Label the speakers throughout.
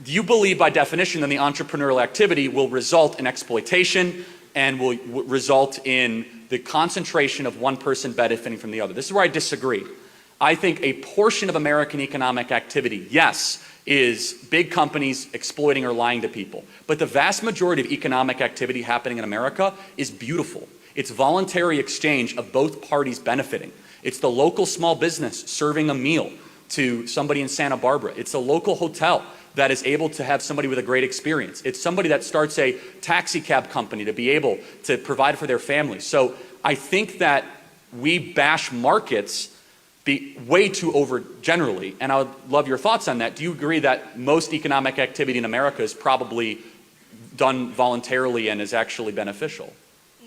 Speaker 1: do you believe by definition that the entrepreneurial activity will result in exploitation and will result in the concentration of one person benefiting from the other? This is where I disagree. I think a portion of American economic activity, yes, is big companies exploiting or lying to people. But the vast majority of economic activity happening in America is beautiful. It's voluntary exchange of both parties benefiting. It's the local small business serving a meal to somebody in Santa Barbara. It's a local hotel that is able to have somebody with a great experience. It's somebody that starts a taxi cab company to be able to provide for their family. So I think that we bash markets way too over generally, and I would love your thoughts on that. Do you agree that most economic activity in America is probably done voluntarily and is actually beneficial?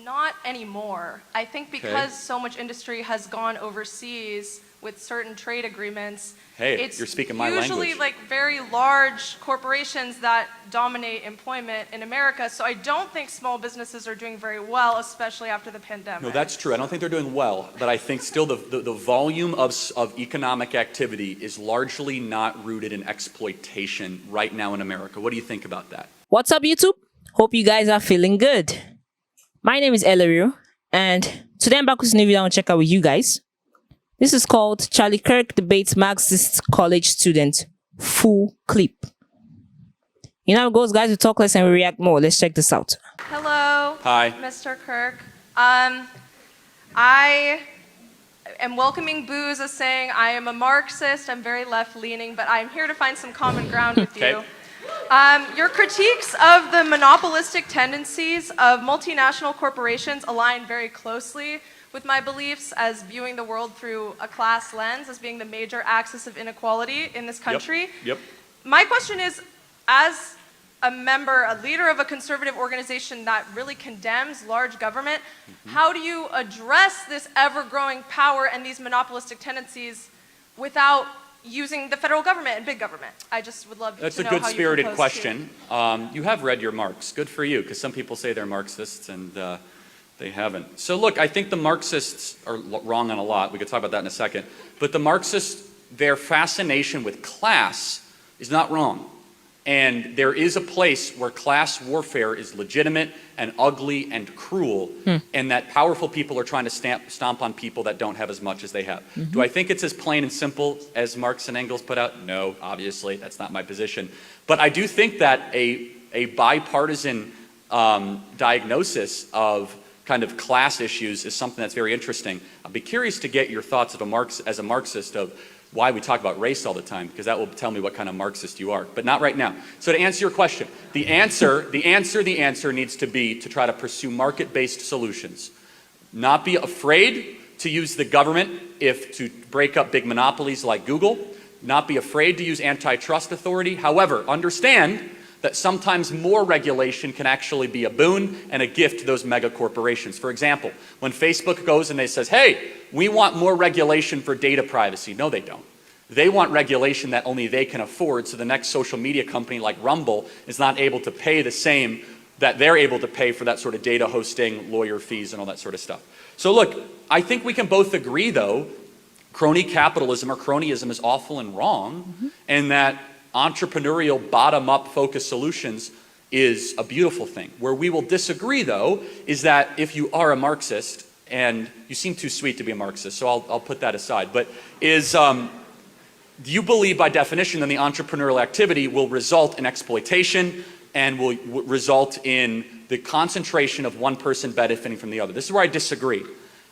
Speaker 2: Not anymore. I think because so much industry has gone overseas with certain trade agreements,
Speaker 1: it's you're speaking my language.
Speaker 2: Usually like very large corporations that dominate employment in America. So I don't think small businesses are doing very well, especially after the pandemic.
Speaker 1: No, that's true. I don't think they're doing well, but I think still the volume of economic activity is largely not rooted in exploitation right now in America. What do you think about that?
Speaker 3: What's up, YouTube? Hope you guys are feeling good. My name is Elario, and today I'm back with a new video I want to check out with you guys. This is called Charlie Kirk Debates Marxist College Student. Full clip. You know how it goes, guys. We talk less and we react more. Let's check this out.
Speaker 2: Hello.
Speaker 1: Hi.
Speaker 2: Mr. Kirk. I am welcoming Booze as saying I am a Marxist. I'm very left-leaning, but I'm here to find some common ground with you. Your critiques of the monopolistic tendencies of multinational corporations align very closely with my beliefs as viewing the world through a class lens as being the major axis of inequality in this country.
Speaker 1: Yep.
Speaker 2: My question is, as a member, a leader of a conservative organization that really condemns large government, how do you address this ever-growing power and these monopolistic tendencies without using the federal government and big government? I just would love to know how you propose to.
Speaker 1: That's a good-spirited question. You have read your Marx. Good for you, because some people say they're Marxists and they haven't. So look, I think the Marxists are wrong on a lot. We could talk about that in a second. But the Marxists, their fascination with class is not wrong. And there is a place where class warfare is legitimate and ugly and cruel, and that powerful people are trying to stomp on people that don't have as much as they have. Do I think it's as plain and simple as Marx and Engels put out? No, obviously, that's not my position. But I do think that a bipartisan diagnosis of kind of class issues is something that's very interesting. I'd be curious to get your thoughts as a Marxist of why we talk about race all the time, because that will tell me what kind of Marxist you are, but not right now. So to answer your question, the answer needs to be to try to pursue market-based solutions. Not be afraid to use the government to break up big monopolies like Google. Not be afraid to use antitrust authority. However, understand that sometimes more regulation can actually be a boon and a gift to those mega corporations. For example, when Facebook goes and they says, hey, we want more regulation for data privacy. No, they don't. They want regulation that only they can afford, so the next social media company like Rumble is not able to pay the same that they're able to pay for that sort of data hosting, lawyer fees, and all that sort of stuff. So look, I think we can both agree, though, crony capitalism or cronyism is awful and wrong, and that entrepreneurial, bottom-up focused solutions is a beautiful thing. Where we will disagree, though, is that if you are a Marxist, and you seem too sweet to be a Marxist, so I'll put that aside, but do you believe by definition that the entrepreneurial activity will result in exploitation and will result in the concentration of one person benefiting from the other? This is where I disagree.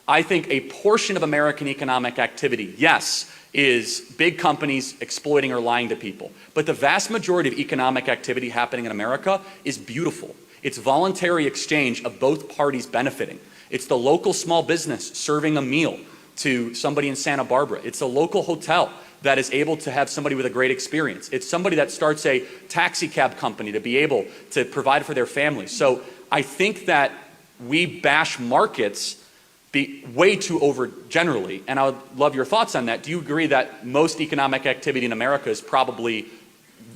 Speaker 1: I think a portion of American economic activity, yes, is big companies exploiting or lying to people. But the vast majority of economic activity happening in America is beautiful. It's voluntary exchange of both parties benefiting. It's the local small business serving a meal to somebody in Santa Barbara. It's a local hotel that is able to have somebody with a great experience. It's somebody that starts a taxi cab company to be able to provide for their family. So I think that we bash markets way too over generally, and I would love your thoughts on that. Do you agree that most economic activity in America is probably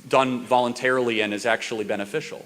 Speaker 1: done voluntarily and is actually beneficial?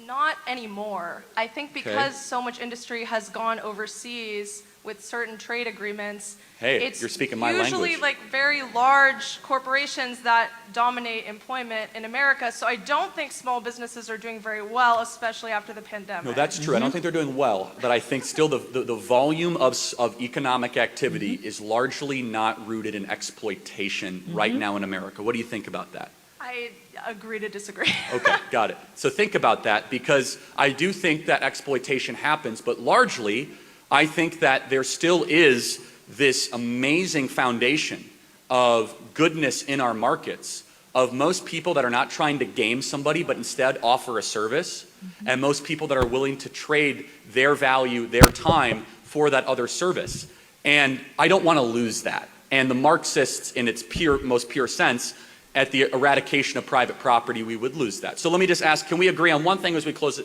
Speaker 2: Not anymore. I think because so much industry has gone overseas with certain trade agreements.
Speaker 1: Hey,
Speaker 2: It's
Speaker 1: you're speaking my
Speaker 2: usually
Speaker 1: language.
Speaker 2: like very large corporations that dominate employment in America. So I don't think small businesses are doing very well, especially after the pandemic.
Speaker 1: No, that's true. I don't think they're doing well, but I think still the volume of economic activity is largely not rooted in exploitation right now in America. What do you think about that?
Speaker 2: I agree to disagree.
Speaker 1: Okay, got it. So think about that, because I do think that exploitation happens, but largely I think that there still is this amazing foundation of goodness in our markets, of most people that are not trying to game somebody but instead offer a service, and most people that are willing to trade their value, their time for that other service. And I don't want to lose that. And the Marxists, in its most pure sense, at the eradication of private property, we would lose that. So let me just ask, can we agree on one thing as we close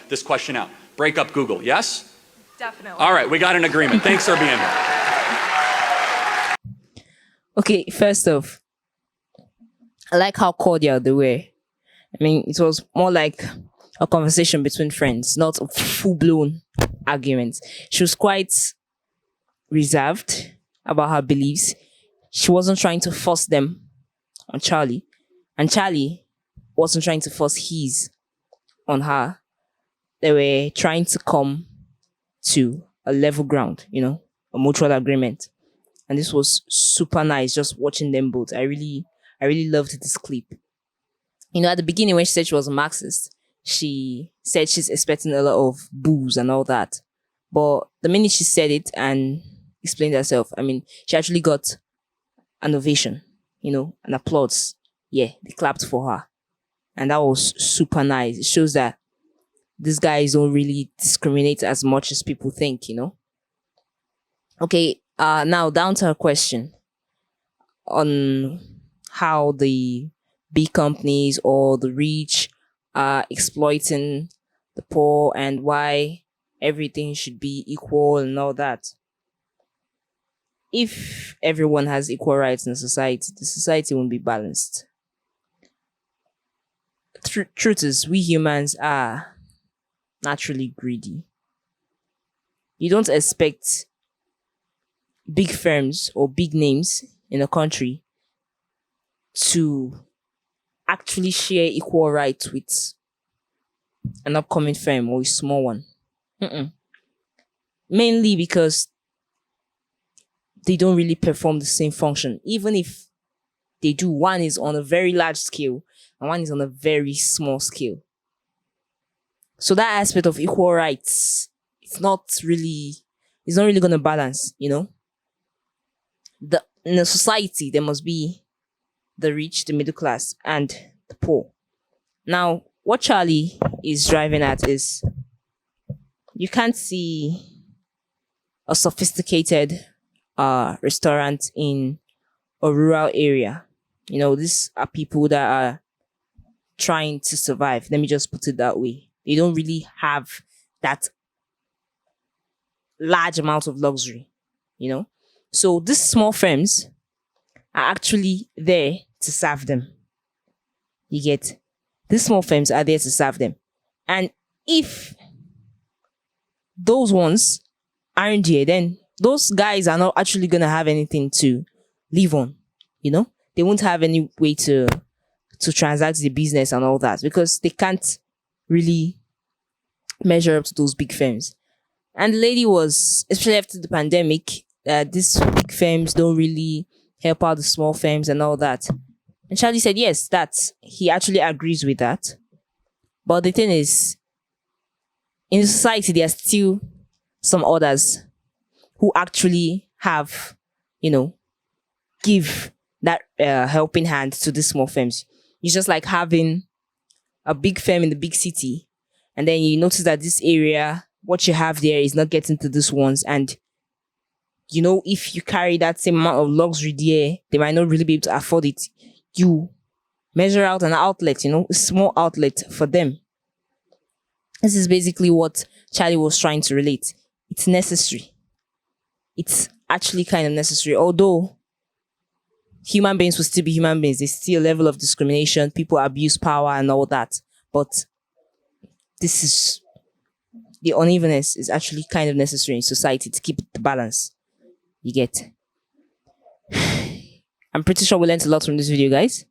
Speaker 1: this question out? Break up Google, yes?
Speaker 2: Definitely.
Speaker 1: All right, we got an agreement. Thanks for being here.
Speaker 3: Okay, first off, I like how cordial they were. I mean, it was more like a conversation between friends, not a full-blown argument. She was quite reserved about her beliefs. She wasn't trying to force them on Charlie, and Charlie wasn't trying to force his on her. They were trying to come to a level ground, a mutual agreement. And this was super nice just watching them both. I really loved this clip. At the beginning when she said she was a Marxist, she said she's expecting a lot of boos and all that. But the minute she said it and explained herself, I mean, she actually got an ovation, an applause. Yeah, they clapped for her. And that was super nice. It shows that these guys don't really discriminate as much as people think, Okay, now down to her question on how the big companies or the rich are exploiting the poor and why everything should be equal and all that. If everyone has equal rights in a society, the society won't be balanced. Truth is, we humans are naturally greedy. You don't expect big firms or big names in a country to actually share equal rights with an upcoming firm or a small one. Mainly because they don't really perform the same function. Even if they do, one is on a very large scale and one is on a very small scale. So that aspect of equal rights, it's not really going to balance, in a society, there must be the rich, the middle class, and the poor. Now, what Charlie is driving at is you can't see a sophisticated restaurant in a rural area. These are people that are trying to survive. Let me just put it that way. They don't really have that large amount of luxury, So these small firms are actually there to serve them. You get? These small firms are there to serve them. And if those ones aren't there, then those guys are not actually going to have anything to live on, They won't have any way to transact the business and all that because they can't really measure up to those big firms. And the lady was, especially after the pandemic, these big firms don't really help out the small firms and all that. And Charlie said, yes, he actually agrees with that. But the thing is, in society, there are still some others who actually have, give that helping hand to the small firms. It's just like having a big firm in the big city, and then you notice that this area, what you have there is not getting to these ones. And, if you carry that same amount of luxury there, they might not really be able to afford it. You measure out an outlet, a small outlet for them. This is basically what Charlie was trying to relate. It's necessary. It's actually kind of necessary. Although human beings will still be human beings. There's still a level of discrimination. People abuse power and all that. But this is the unevenness is actually kind of necessary in society to keep the balance. You get. I'm pretty sure we learned a lot from this video, guys.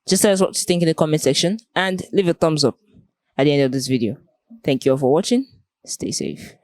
Speaker 3: Just tell us what you think in the comment section and leave a thumbs up at the end of this video. Thank you all for watching. Stay safe.